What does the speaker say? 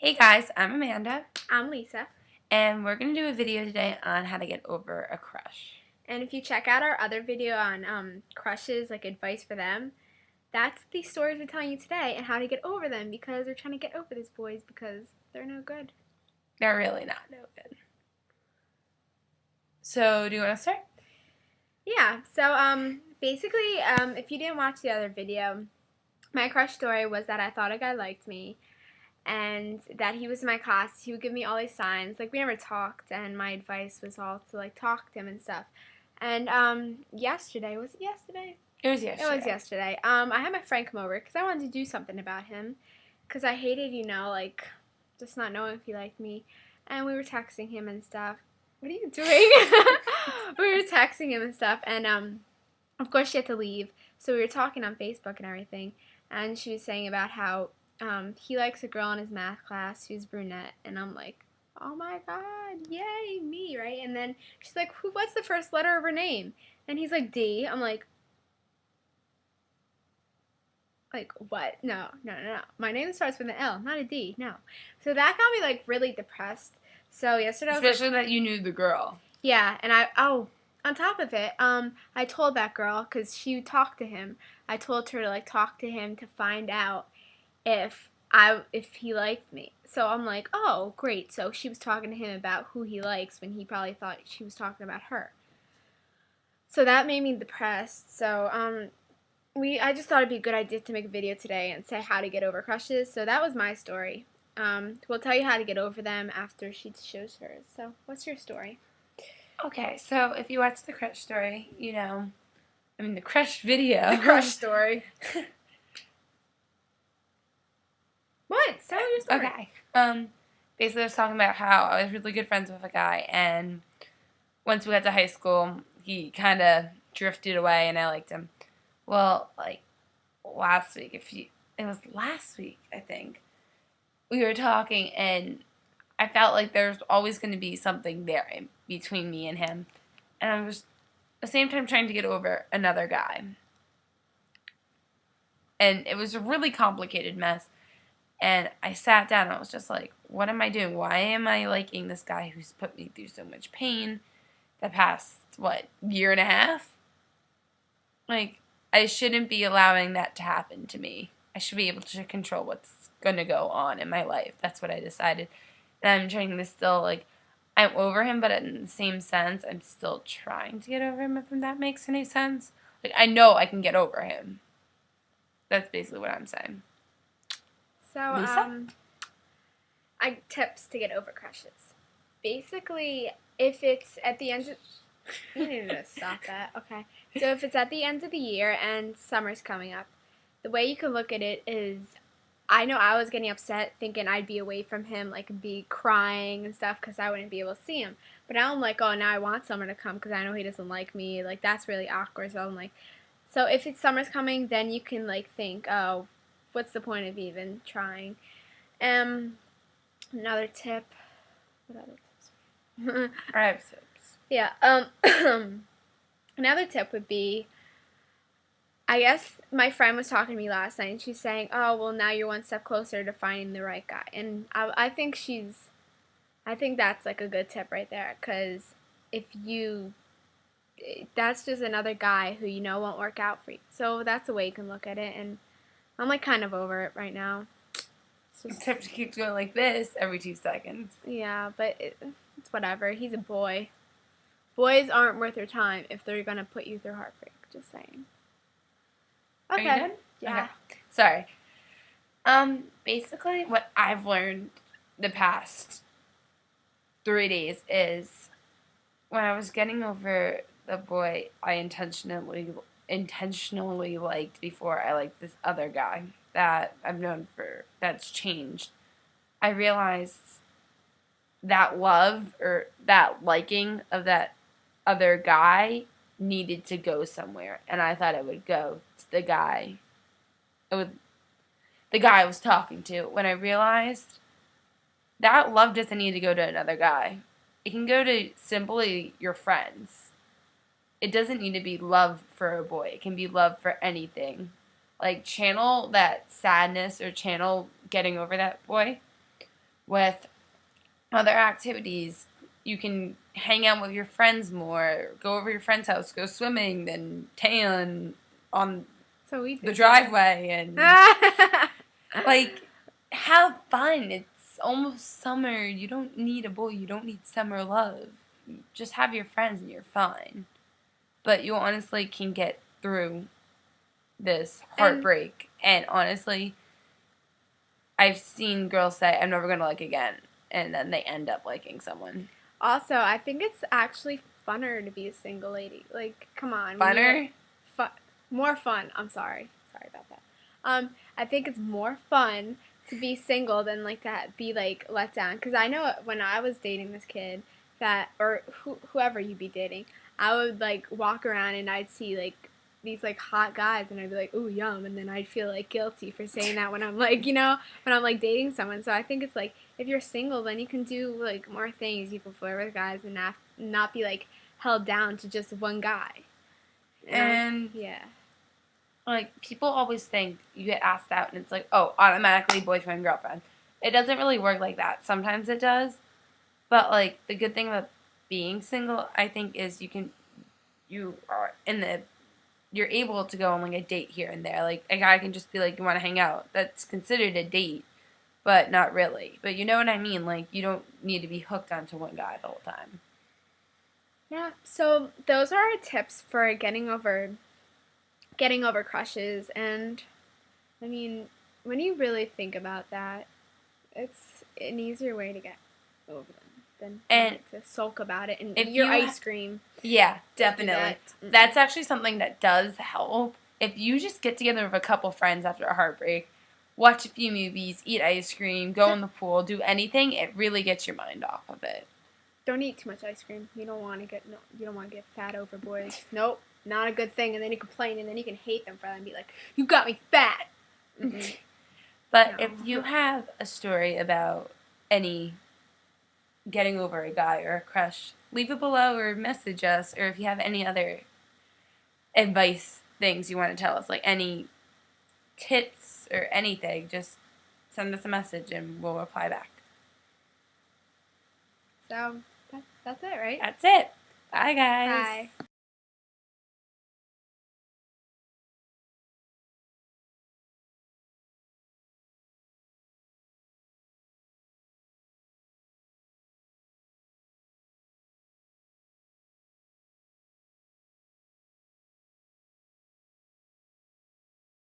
Hey guys, I'm Amanda, I'm Lisa. and we're going to do a video today on how to get over a crush. And if you check out our other video on crushes, like advice for them, that's the stories we're telling you today and how to get over them because we're trying to get over these boys because they're no good. They're really not no good. So, do you want to start? Yeah, so basically, if you didn't watch the other video, my crush story was that I thought a guy liked me and that he was in my class. He would give me all these signs. Like, we never talked, and my advice was all to, like, talk to him and stuff. And yesterday, was it yesterday? It was yesterday. It was yesterday. I had my friend come over because I wanted to do something about him because I hated, like, just not knowing if he liked me. And we were texting him and stuff. What are you doing? We were texting him and stuff, and of course she had to leave. So we were talking on Facebook and everything, and she was saying about how he likes a girl in his math class who's brunette, and I'm like, oh my god, yay, me, right? And then she's like, what's the first letter of her name? And he's like, D. I'm like, what? No. My name starts with an L, not a D, no. So that got me, like, really depressed. So yesterday Especially that you knew the girl. Yeah, and on top of it, I told that girl, because she talked to him, I told her to, like, talk to him to find out if he liked me. So I'm like, oh, great. So she was talking to him about who he likes when he probably thought she was talking about her. So that made me depressed. So, I just thought it'd be a good idea to make a video today and say how to get over crushes. So that was my story. We'll tell you how to get over them after she shows hers. So what's your story? Okay, so if you watch the crush story, the crush video. The crush story. What? Tell your story. Okay. Basically I was talking about how I was really good friends with a guy, and once we got to high school, he kind of drifted away and I liked him. Well, like, last week, it was last week, I think, we were talking, and I felt like there's always going to be something there in between me and him, and I was, at the same time, trying to get over another guy, and it was a really complicated mess, and I sat down, and I was just like, what am I doing? Why am I liking this guy who's put me through so much pain the past, year and a half? Like, I shouldn't be allowing that to happen to me. I should be able to control what's going to go on in my life. That's what I decided. And I'm trying to still, I'm over him, but in the same sense, I'm still trying to get over him, if that makes any sense. I know I can get over him. That's basically what I'm saying. So, Lisa? Tips to get over crushes. Basically, if it's at the end of... You need to stop that. Okay. So if it's at the end of the year and summer's coming up, the way you can look at it is, I know I was getting upset thinking I'd be away from him, be crying and stuff because I wouldn't be able to see him. But now I'm like, oh, now I want summer to come because I know he doesn't like me. That's really awkward. So I'm like, so if it's summer's coming, then you can, think, oh, what's the point of even trying? Another tip. What other tips? I have tips. Yeah, another tip would be, I guess my friend was talking to me last night, and she's saying, oh, well, now you're one step closer to finding the right guy. And I think that's, a good tip right there, because that's just another guy who won't work out for you. So that's the way you can look at it, and I'm, kind of over it right now. Except he keeps going like this every 2 seconds. Yeah, but it's whatever. He's a boy. Boys aren't worth your time if they're going to put you through heartbreak. Just saying. Okay. Are you done? Yeah. Okay. Sorry. Basically, what I've learned the past 3 days is when I was getting over the boy I intentionally liked before I liked this other guy that I've known that's changed, I realized that love or that liking of that other guy needed to go somewhere, and I thought it would go to the guy I was talking to, when I realized that love doesn't need to go to another guy. It can go to simply your friends. It doesn't need to be love for a boy. It can be love for anything. Channel that sadness or channel getting over that boy with other activities. You can hang out with your friends more, go over your friend's house, go swimming, then tan on So we the did. driveway, and like have fun. It's almost summer. You don't need a boy. You don't need summer love. Just have your friends and you're fine. But you honestly can get through this heartbreak. And honestly, I've seen girls say, I'm never going to like again. And then they end up liking someone. Also, I think it's actually funner to be a single lady. Like, come on. Funner? More fun. I'm sorry. Sorry about that. I think it's more fun to be single than like to be like let down. Because I know when I was dating this kid or whoever you'd be dating, I would like walk around and I'd see like these like hot guys and I'd be like, ooh, yum, and then I'd feel like guilty for saying that when I'm like, when I'm like dating someone. So I think it's like if you're single, then you can do like more things. You can flirt with guys and not be like held down to just one guy. And yeah. Like, people always think you get asked out and it's like, oh, automatically boyfriend, girlfriend. It doesn't really work like that. Sometimes it does. But, like, the good thing about being single, I think, is you're able to go on, like, a date here and there. Like, a guy can just be like, you want to hang out. That's considered a date, but not really. But you know what I mean? Like, you don't need to be hooked onto one guy the whole time. Yeah, so those are our tips for getting over crushes, and I mean, when you really think about that, it's an easier way to get over them than to sulk about it and eat your ice cream. Yeah, definitely. That's actually something that does help. If you just get together with a couple friends after a heartbreak, watch a few movies, eat ice cream, go in the pool, do anything, it really gets your mind off of it. Don't eat too much ice cream. You don't want to get fat over boys. Nope. Not a good thing, and then you complain, and then you can hate them for that and be like, you got me fat. Mm-hmm. But if you have a story about any getting over a guy or a crush, leave it below or message us, or if you have any other advice things you want to tell us, like any tips or anything, just send us a message and we'll reply back. So, that's it, right? That's it. Bye, guys. Bye.